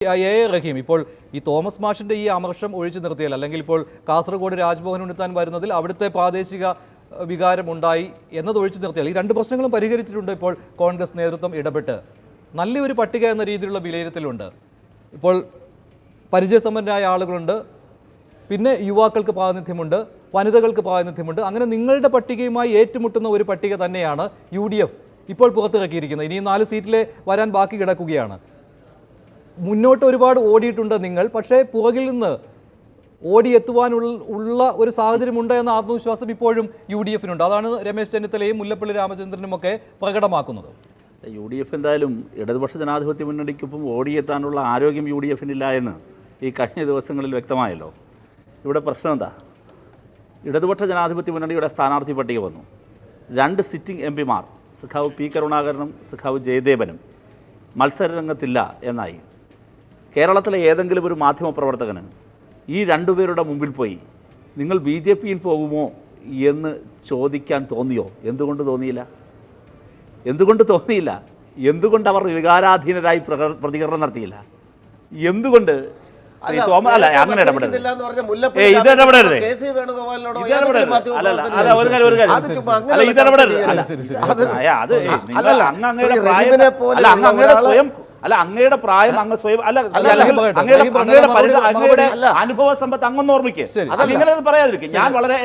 റഹീം, ഇപ്പോൾ ഈ തോമസ് മാഷിന്റെ ഈ അമർഷം ഒഴിച്ചു നിർത്തിയാൽ, അല്ലെങ്കിൽ ഇപ്പോൾ കാസർഗോഡ് രാജ്ഭവൻ ഉണർത്താൻ വരുന്നതിൽ അവിടുത്തെ പ്രാദേശിക വികാരമുണ്ടായി എന്നത് ഒഴിച്ചു നിർത്തിയാൽ ഈ രണ്ട് പ്രശ്നങ്ങളും പരിഹരിച്ചിട്ടുണ്ട്. ഇപ്പോൾ കോൺഗ്രസ് നേതൃത്വം ഇടപെട്ട് നല്ലൊരു പട്ടിക എന്ന രീതിയിലുള്ള വിലയിരുത്തലുണ്ട്. ഇപ്പോൾ പരിചയസമ്പന്നരായ ആളുകളുണ്ട്, പിന്നെ യുവാക്കൾക്ക് പ്രാതിനിധ്യമുണ്ട്, വനിതകൾക്ക് പ്രാതിനിധ്യമുണ്ട്. അങ്ങനെ നിങ്ങളുടെ പട്ടികയുമായി ഏറ്റുമുട്ടുന്ന ഒരു പട്ടിക തന്നെയാണ് UDF ഇപ്പോൾ പുറത്തിറക്കിയിരിക്കുന്നത്. ഇനി 4 സീറ്റിലെ വരാൻ ബാക്കി കിടക്കുകയാണ്. മുന്നോട്ട് ഒരുപാട് ഓടിയിട്ടുണ്ട് നിങ്ങൾ, പക്ഷേ പുറകിൽ നിന്ന് ഓടിയെത്തുവാനുള്ള ഒരു സാഹചര്യമുണ്ട് എന്ന ആത്മവിശ്വാസം ഇപ്പോഴും UDF-നുണ്ട്. അതാണ് രമേശ് ചെന്നിത്തലയും മുല്ലപ്പള്ളി രാമചന്ദ്രനും ഒക്കെ പ്രകടമാക്കുന്നത്. UDF എന്തായാലും ഇടതുപക്ഷ ജനാധിപത്യ മുന്നണിക്കൊപ്പം ഓടിയെത്താനുള്ള ആരോഗ്യം UDF-നില്ല എന്ന് ഈ കഴിഞ്ഞ ദിവസങ്ങളിൽ വ്യക്തമായല്ലോ. ഇവിടെ പ്രശ്നം എന്താ? ഇടതുപക്ഷ ജനാധിപത്യ മുന്നണിയുടെ സ്ഥാനാർത്ഥി പട്ടിക വന്നു. 2 സിറ്റിംഗ് MP-മാർ സഖാവ് P. കരുണാകരനും സഖാവ് ജയദേവനും മത്സരരംഗത്തില്ല എന്നായി. കേരളത്തിലെ ഏതെങ്കിലും ഒരു മാധ്യമപ്രവർത്തകന് ഈ 2 പേരുടെ മുമ്പിൽ പോയി നിങ്ങൾ BJP-യിൽ പോകുമോ എന്ന് ചോദിക്കാൻ തോന്നിയോ? എന്തുകൊണ്ട് തോന്നിയില്ല? എന്തുകൊണ്ട് അവർ വികാരാധീനരായി പ്രതികരണം നടത്തിയില്ല? എന്തുകൊണ്ട് അങ്ങനെ ഇടപെടരുത്? അങ്ങയുടെ പ്രായം അങ്ങ് സ്വയം അങ്ങയുടെ അനുഭവ സമ്പത്ത് അങ്ങൊന്ന് ഓർമ്മിക്ക്. ഇങ്ങനെ പറയാതിരിക്കും. ഞാൻ വളരെ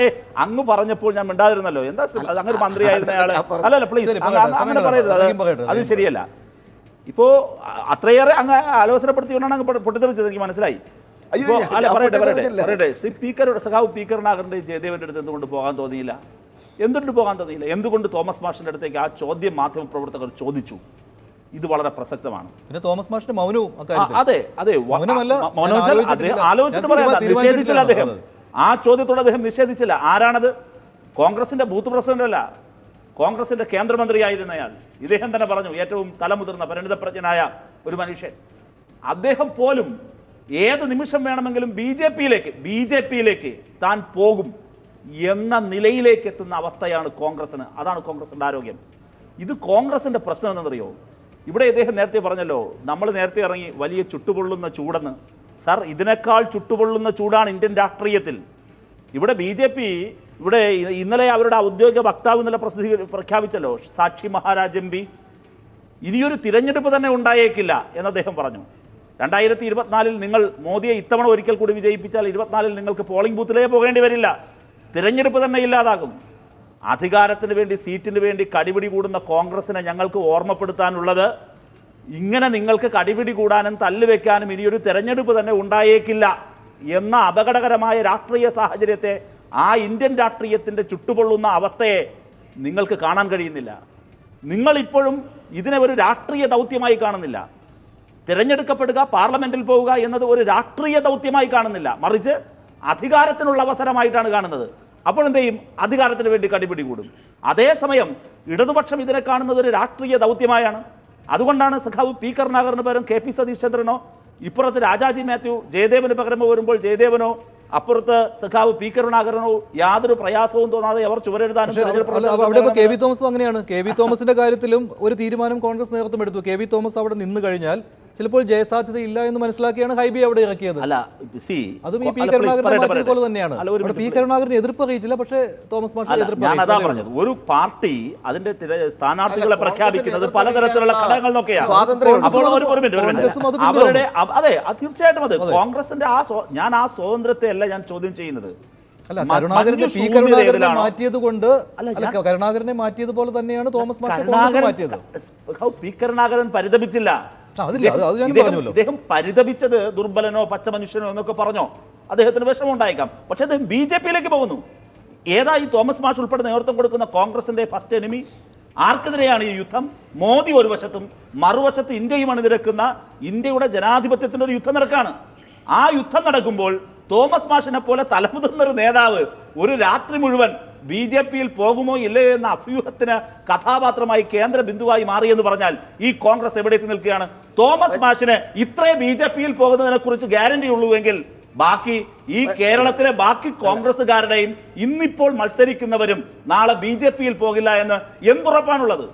അങ്ങ് പറഞ്ഞപ്പോൾ ഞാൻ മിണ്ടാതിരുന്നല്ലോ. എന്താ അങ്ങനെ മന്ത്രിയായിരുന്ന ആള്? അല്ലല്ല, പ്ലീസ് അങ്ങനെ പറയരുത്, അത് ശരിയല്ല. ഇപ്പോ അത്രയേറെ അങ്ങ് ആലോചനപ്പെടുത്തിക്കൊണ്ടാണ് അങ്ങ് പൊട്ടിത്തെറിച്ചത്, എനിക്ക് മനസ്സിലായി. പറയട്ടെ സ്പീക്കറുടെ സഖാവ് P. കരുണാകരന്റെ ജയദേവന്റെ അടുത്ത് എന്തുകൊണ്ട് പോകാൻ തോന്നിയില്ല? എന്തുകൊണ്ട് തോമസ് മാഷിന്റെ അടുത്തേക്ക് ആ ചോദ്യം മാധ്യമപ്രവർത്തകർ ചോദിച്ചു? ഇത് വളരെ പ്രസക്തമാണ്. പിന്നെ തോമസ് മാഷിന്റെ മൗനവും അതെ ആലോചിച്ചിട്ട് പറയാം. നിഷേധിച്ചില്ല അദ്ദേഹം. ആ ചോദ്യത്തോട് അദ്ദേഹം നിഷേധിച്ചില്ല. ആരാണത്? കോൺഗ്രസിന്റെ ബൂത്ത് പ്രസിഡന്റ് അല്ല, കോൺഗ്രസിന്റെ കേന്ദ്രമന്ത്രിയായിരുന്നയാൾ. ഇദ്ദേഹം തന്നെ പറഞ്ഞു, ഏറ്റവും തലമുതിർന്ന പരിണിതപ്രജ്ഞനായ ഒരു മനുഷ്യൻ. അദ്ദേഹം പോലും ഏത് നിമിഷം വേണമെങ്കിലും BJP-യിലേക്ക് താൻ പോകും എന്ന നിലയിലേക്ക് എത്തുന്ന അവസ്ഥയാണ് കോൺഗ്രസിന്. അതാണ് കോൺഗ്രസിന്റെ ആരോഗ്യം. ഇത് കോൺഗ്രസിന്റെ പ്രശ്നം എന്നറിയോ? ഇവിടെ ഇദ്ദേഹം നേരത്തെ പറഞ്ഞല്ലോ, നമ്മൾ നേരത്തെ ഇറങ്ങി വലിയ ചുട്ടുപൊള്ളുന്ന ചൂടെന്ന്. സർ, ഇതിനേക്കാൾ ചുട്ടുപൊള്ളുന്ന ചൂടാണ് ഇന്ത്യൻ രാഷ്ട്രീയത്തിൽ. ഇവിടെ BJP ഇവിടെ ഇന്നലെ അവരുടെ ഔദ്യോഗിക വക്താവ് ഇന്നലെ പ്രഖ്യാപിച്ചല്ലോ, സാക്ഷി മഹാരാജ് MP ഇനിയൊരു തിരഞ്ഞെടുപ്പ് തന്നെ ഉണ്ടായേക്കില്ല എന്ന് അദ്ദേഹം പറഞ്ഞു. 2024 നിങ്ങൾ മോദിയെ ഇത്തവണ ഒരിക്കൽ കൂടി വിജയിപ്പിച്ചാൽ 24 നിങ്ങൾക്ക് പോളിംഗ് ബൂത്തിലേ പോകേണ്ടി വരില്ല, തിരഞ്ഞെടുപ്പ് തന്നെ ഇല്ലാതാകും. അധികാരത്തിന് വേണ്ടി, സീറ്റിന് വേണ്ടി കടിപിടി കൂടുന്ന കോൺഗ്രസിനെ ഞങ്ങൾക്ക് ഓർമ്മപ്പെടുത്താനുള്ളത്, ഇങ്ങനെ നിങ്ങൾക്ക് കടിപിടി കൂടാനും തല്ലുവെക്കാനും ഇനിയൊരു തെരഞ്ഞെടുപ്പ് തന്നെ ഉണ്ടായേക്കില്ല എന്ന അപകടകരമായ രാഷ്ട്രീയ സാഹചര്യത്തെ, ആ ഇന്ത്യൻ രാഷ്ട്രീയത്തിൻ്റെ ചുട്ടുപൊള്ളുന്ന അവസ്ഥയെ നിങ്ങൾക്ക് കാണാൻ കഴിയുന്നില്ല. നിങ്ങളിപ്പോഴും ഇതിനെ ഒരു രാഷ്ട്രീയ ദൗത്യമായി കാണുന്നില്ല. തിരഞ്ഞെടുക്കപ്പെടുക, പാർലമെൻറ്റിൽ പോവുക എന്നത് ഒരു രാഷ്ട്രീയ ദൗത്യമായി കാണുന്നില്ല, മറിച്ച് അധികാരത്തിനുള്ള അവസരമായിട്ടാണ് കാണുന്നത്. അപ്പോൾ എന്ത് ചെയ്യും? അധികാരത്തിന് വേണ്ടി കടിപിടി കൂടും. അതേസമയം ഇടതുപക്ഷം ഇതിനെ കാണുന്നത് ഒരു രാഷ്ട്രീയ ദൗത്യമായാണ്. അതുകൊണ്ടാണ് സഖാവ് P. കരുണാകരന് പകരം KP സതീശചന്ദ്രനോ, ഇപ്പുറത്ത് രാജാജി മാത്യു ജയദേവന് പകരമോ വരുമ്പോൾ ജയദേവനോ, അപ്പുറത്ത് സഖാവ് P. കരുണാകരനോ യാതൊരു പ്രയാസവും തോന്നാതെ അവർ ചുവരെഴുതാനും. അവിടെ KB തോമസും അങ്ങനെയാണ്. KB തോമസിന്റെ കാര്യത്തിലും ഒരു തീരുമാനം കോൺഗ്രസ് നേതൃത്വം എടുത്തു. KB തോമസ് അവിടെ നിന്ന് കഴിഞ്ഞാൽ ചിലപ്പോൾ ജയസാധ്യതയില്ല എന്ന് മനസ്സിലാക്കിയാണ് ഹൈബി അവിടെ ഇറക്കിയത്. അതും ഈ P. കരുണാകരൻ പോലെ തന്നെയാണ്. P. കരുണാകരൻ എതിർപ്പ് അറിയിച്ചില്ല, പക്ഷേ തോമസ് മാഷ് എതിർപ്പ്. അതാ പറഞ്ഞത്, ഒരു പാർട്ടി അതിന്റെ സ്ഥാനാർത്ഥികളെ പ്രഖ്യാപിക്കുന്നത് പലതരത്തിലുള്ള ഘടകങ്ങളിലൊക്കെയാണ്. അവരുടെ അതെ, തീർച്ചയായിട്ടും അത് കോൺഗ്രസിന്റെ ഞാൻ ആ സ്വാതന്ത്ര്യത്തെ അല്ല ഞാൻ ചോദ്യം ചെയ്യുന്നത്. കരുണാകരനെ മാറ്റിയതുപോലെ തന്നെയാണ് തോമസ് മാഷ് മാറ്റിയത്. P. കരുണാകരൻ പരിതപിച്ചില്ല. അദ്ദേഹം പരിതപിച്ചത് ദുർബലനോ പച്ച മനുഷ്യനോ എന്നൊക്കെ പറഞ്ഞോ, അദ്ദേഹത്തിന് വിഷമം ഉണ്ടായേക്കാം. പക്ഷെ അദ്ദേഹം BJP-യിലേക്ക് പോകുന്നു. ഏതാ ഈ തോമസ് മാഷ് ഉൾപ്പെടെ നേതൃത്വം കൊടുക്കുന്ന കോൺഗ്രസിന്റെ ഫസ്റ്റ് എനിമി? ആർക്കെതിരെയാണ് ഈ യുദ്ധം? മോദി ഒരു വശത്തും മറുവശത്ത് ഇന്ത്യയുമാണ് നിരക്കുന്ന ഇന്ത്യയുടെ ജനാധിപത്യത്തിൻ്റെ ഒരു യുദ്ധം നടക്കാണ്. ആ യുദ്ധം നടക്കുമ്പോൾ തോമസ് മാഷിനെ പോലെ തലമുതിർന്നൊരു നേതാവ് ഒരു രാത്രി മുഴുവൻ BJP-യിൽ പോകുമോ ഇല്ലയോ എന്ന അഭ്യൂഹത്തിന് കഥാപാത്രമായി കേന്ദ്ര ബിന്ദുവായി മാറിയെന്ന് പറഞ്ഞാൽ ഈ കോൺഗ്രസ് എവിടെ എത്തി നിൽക്കുകയാണ്? തോമസ് മാഷിന് ഇത്രയും BJP-യിൽ പോകുന്നതിനെ കുറിച്ച് ഗ്യാരണ്ടി ഉള്ളൂവെങ്കിൽ ബാക്കി ഈ കേരളത്തിലെ ബാക്കി കോൺഗ്രസ്സുകാരുടെയും ഇന്നിപ്പോൾ മത്സരിക്കുന്നവരും നാളെ BJP-യിൽ പോകില്ല എന്ന് എന്തുറപ്പാണുള്ളത്?